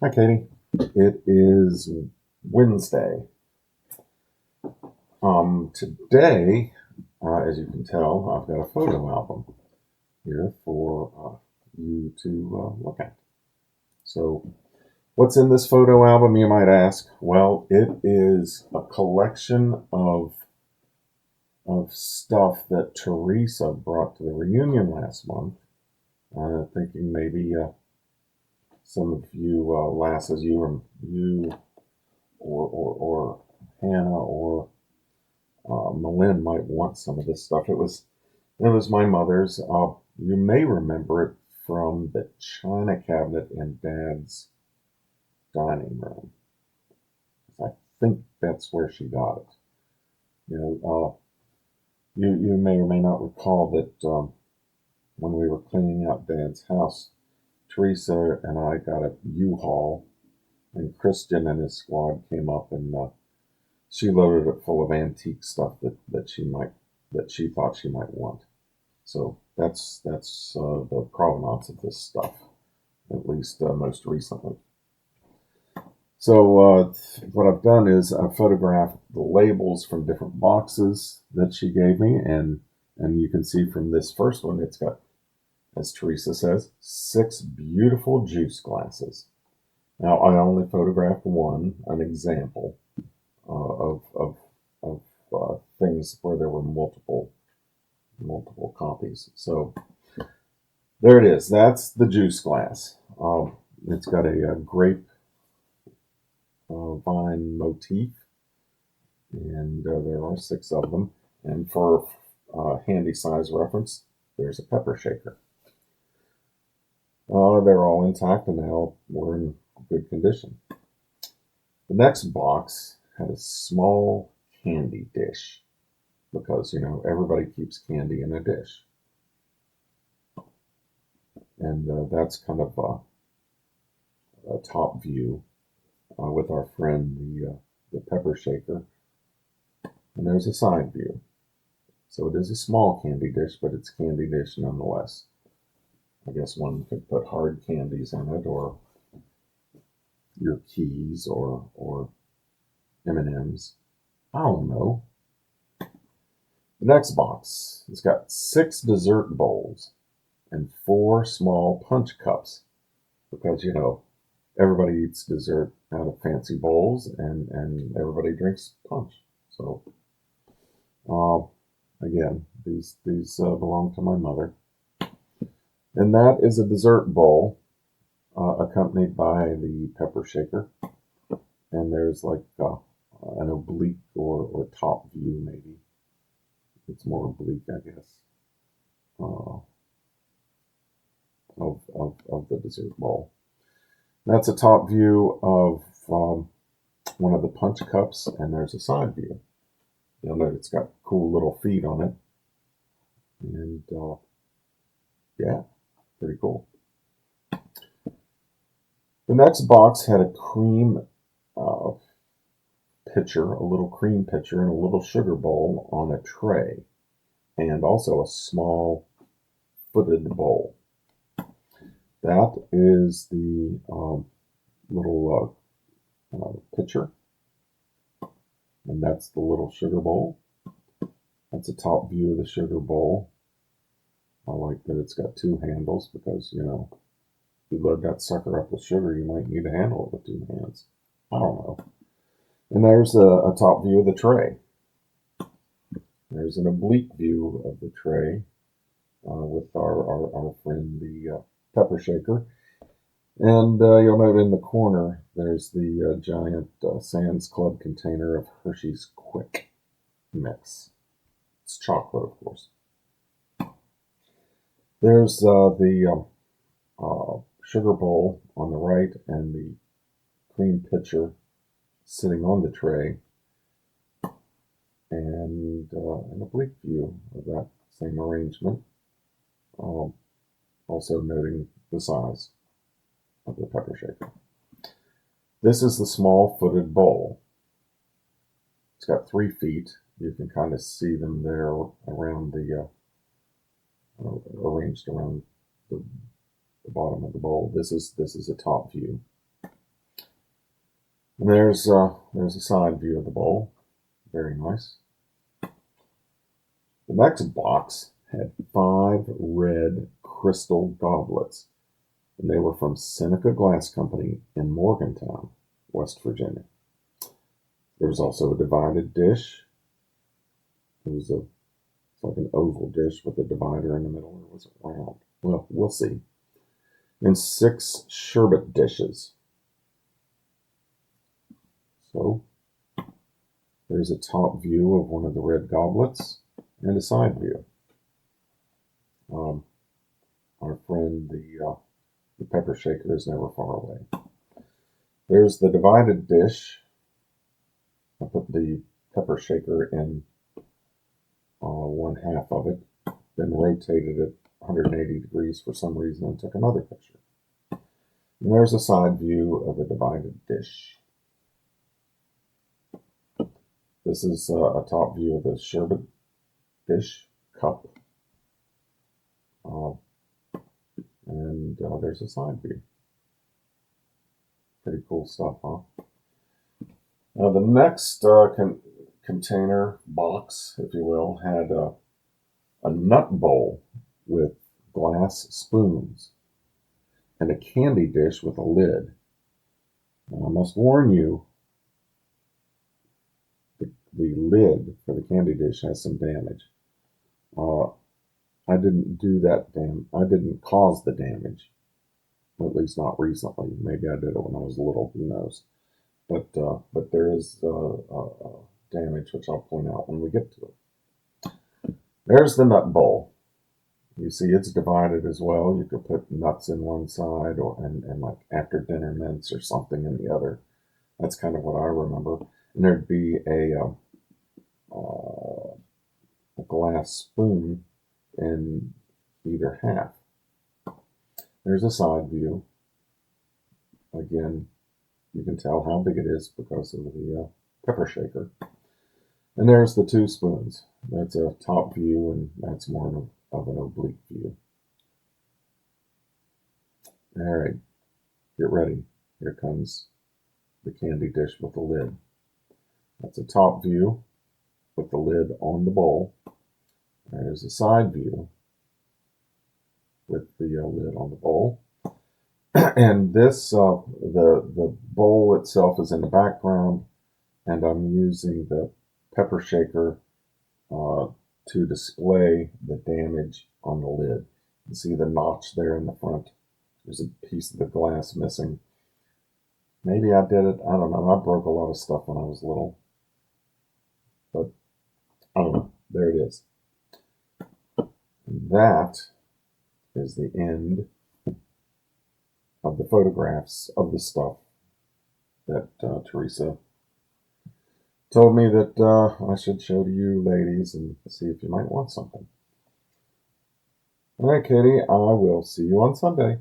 Hi, Katie. It is Wednesday. Today, as you can tell, I've got a photo album here for you to look at. So, what's in this photo album, you might ask? Well, it is a collection of stuff that Teresa brought to the reunion last month. Thinking maybe some of you lasses, you or Hannah or Malin might want some of this stuff. It was my mother's. You may remember it from the china cabinet in Dad's dining room. I think that's where she got it. You may or may not recall that when we were cleaning out Dad's house, Teresa and I got a U-Haul, and Christian and his squad came up and she loaded it full of antique stuff that she thought she might want. So that's the provenance of this stuff, at least most recently. So what I've done is I've photographed the labels from different boxes that she gave me, and you can see from this first one, it's got, as Teresa says, 6 beautiful juice glasses. Now I only photographed one, an example of things where there were multiple copies. So there it is. That's the juice glass. It's got a grape vine motif, and there are 6 of them. And for handy size reference, there's a pepper shaker. They're all intact and now we're in good condition. The next box had a small candy dish because, everybody keeps candy in a dish. And that's kind of a top view with our friend, the pepper shaker. And there's a side view. So it is a small candy dish, but it's candy dish nonetheless. I guess one could put hard candies in it, or your keys, or M&Ms. I don't know. The next box has got 6 dessert bowls and 4 small punch cups because, everybody eats dessert out of fancy bowls and everybody drinks punch. So, again, these belong to my mother. And that is a dessert bowl accompanied by the pepper shaker. And there's like an oblique or top view, maybe. It's more oblique, I guess, of the dessert bowl. That's a top view of one of the punch cups, and there's a side view. You'll note it's got cool little feet on it. And yeah, pretty cool. The next box had a cream pitcher, a little cream pitcher, and a little sugar bowl on a tray, and also a small footed bowl. That is the little pitcher, and that's the little sugar bowl. That's a top view of the sugar bowl. I like that it's got 2 handles because, if you load that sucker up with sugar, you might need to handle it with 2 hands. I don't know. And there's a top view of the tray. There's an oblique view of the tray with our friend, the pepper shaker. And you'll note in the corner, there's the giant Sam's Club container of Hershey's Quick Mix. It's chocolate, of course. There's the sugar bowl on the right and the cream pitcher sitting on the tray, and an oblique view of that same arrangement. Also noting the size of the pepper shaker. This is the small footed bowl. It's got 3 feet. You can kind of see them there around the arranged around the bottom of the bowl. This is a top view. And there's a side view of the bowl. Very nice. The next box had 5 red crystal goblets, and they were from Seneca Glass Company in Morgantown, West Virginia. There was also a divided dish. It's like an oval dish with a divider in the middle, or was it round? Well, we'll see. And 6 sherbet dishes. So there's a top view of one of the red goblets and a side view. Our friend, the pepper shaker, is never far away. There's the divided dish. I put the pepper shaker in one half of it, then rotated it 180 degrees for some reason and took another picture. And there's a side view of the divided dish. This is a top view of the sherbet dish cup. And there's a side view. Pretty cool stuff, huh? Now the next container box, if you will, had a nut bowl with glass spoons and a candy dish with a lid. Now, I must warn you, the lid for the candy dish has some damage. I didn't do that I didn't cause the damage, at least not recently. Maybe I did it when I was little, who knows. But there is damage, which I'll point out when we get to it. There's the nut bowl. You see it's divided as well. You could put nuts in one side and like after dinner mints or something in the other. That's kind of what I remember. And there'd be a glass spoon in either half. There's a side view. Again, you can tell how big it is because of the pepper shaker. And there's the 2 spoons. That's a top view, and that's more of an oblique view. All right, get ready. Here comes the candy dish with the lid. That's a top view with the lid on the bowl. There's a side view with the lid on the bowl. And this, the bowl itself is in the background, and I'm using the pepper shaker to display the damage on the lid. You see the notch there in the front. There's a piece of the glass missing. Maybe I did it. I don't know. I broke a lot of stuff when I was little. But I don't know. There it is. And that is the end of the photographs of the stuff that Teresa told me that I should show to you ladies and see if you might want something. All right, Katie, I will see you on Sunday.